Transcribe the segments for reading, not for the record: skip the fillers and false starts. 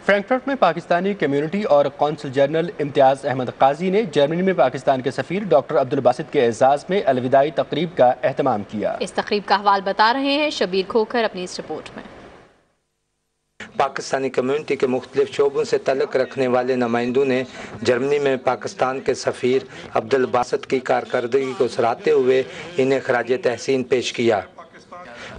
Frankfurt میں Pakistani community اور قونصل جنرل امتیاز احمد قاضی نے جرمنی میں پاکستان کے سفیر ڈاکٹر عبدالباسط کے اعزاز میں الوداعی تقریب کا اہتمام کیا۔ اس تقریب کا حوال بتا رہے ہیں شبیر کھوکھر اپنی اس رپورٹ میں۔ پاکستانی کمیونٹی کے مختلف شعبوں سے تعلق رکھنے والے نمائندوں نے جرمنی میں پاکستان کے سفیر عبدالباسط کی کارکردگی کو سراہتے ہوئے انہیں خراج تحسین پیش کیا۔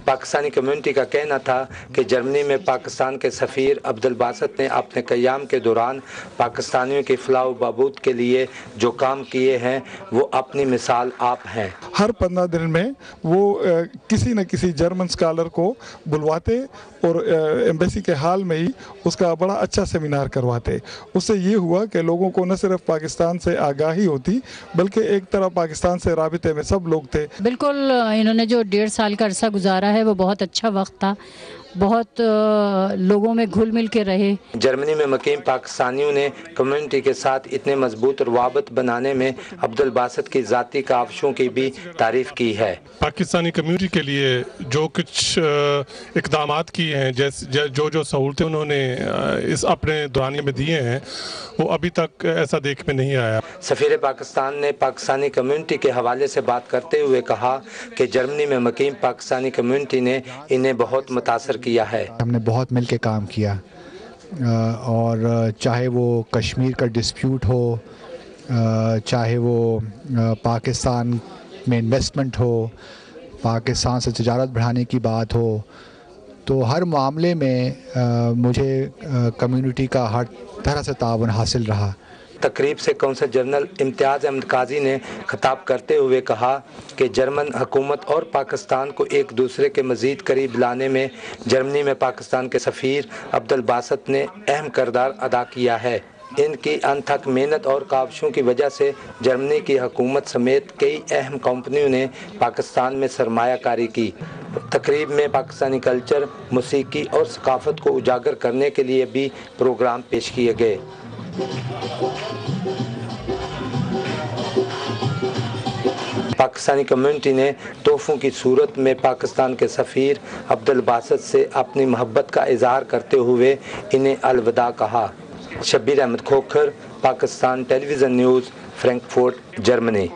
پاکستانی کمیونٹی کا کہنا تھا کہ جرمنی میں پاکستان کے سفیر عبدالباسط نے اپنے قیام کے دوران پاکستانیوں کی فلاح و بہبود کے لیے جو کام کیے ہیں وہ اپنی مثال آپ ہیں۔ ہر 15 دن میں وہ کسی نہ کسی جرمن اسکالر کو بلواتے اور ایمبیسی کے حال میں ہی اس کا بڑا اچھا سیمینار کرواتے۔ اس سے یہ ہوا کہ لوگوں کو نہ صرف پاکستان سے آگاہی ہوتی بلکہ ایک طرح پاکستان سے رابطے میں سب لوگ تھے۔ بالکل انہوں نے جو 1.5 سال کا عرصہ گزارا ہے وہ بہت اچھا وقت تھا، بہت لوگوں میں گھل مل کے رہے۔ جرمنی میں مقیم پاکستانیوں نے کمیونٹی کے ساتھ اتنے مضبوط روابط بنانے میں عبدالباسط کی ذاتی کاوشوں کی بھی تعریف کی ہے۔ پاکستانی کمیونٹی کے لیے جو کچھ اقدامات کیے ہیں، جو سہولتیں انہوں نے اس اپنے دورانیے میں دیے ہیں وہ ابھی تک ایسا دیکھ میں نہیں آیا۔ سفیر پاکستان نے پاکستانی کمیونٹی کے حوالے سے بات کرتے ہوئے کہا کہ جرمنی میں مقیم پاکستانی کمیونٹی نے انہیں بہت متاثر کیا ہے۔ ہم نے بہت مل کے کام کیا اور چاہے وہ کشمیر کا ڈسپیوٹ ہو، چاہے وہ پاکستان میں انویسٹمنٹ ہو، پاکستان سے تجارت بڑھانے کی بات ہو، تو ہر معاملے میں مجھے کمیونٹی کا ہر طرح سے تعاون حاصل رہا۔ تقریب سے قونصل جنرل امتیاز احمد قاضی نے خطاب کرتے ہوئے کہا کہ جرمن حکومت اور پاکستان کو ایک دوسرے کے مزید قریب لانے میں جرمنی میں پاکستان کے سفیر عبدالباسط نے اہم کردار ادا کیا ہے۔ ان کی انتھک محنت اور کاوشوں کی وجہ سے جرمنی کی حکومت سمیت کئی اہم کمپنیوں نے پاکستان میں سرمایہ کاری کی۔ تقریب میں پاکستانی کلچر، موسیقی اور ثقافت کو اجاگر کرنے کے لیے بھی پروگرام پیش کیے گئے۔ پاکستانی کمیونٹی نے تحفوں کی صورت میں پاکستان کے سفیر عبدالباسط سے اپنی محبت کا اظہار کرتے ہوئے انہیں الوداع کہا۔ شبیر احمد کھوکھر، پاکستان ٹیلی ویژن نیوز، فرینکفرٹ، جرمنی۔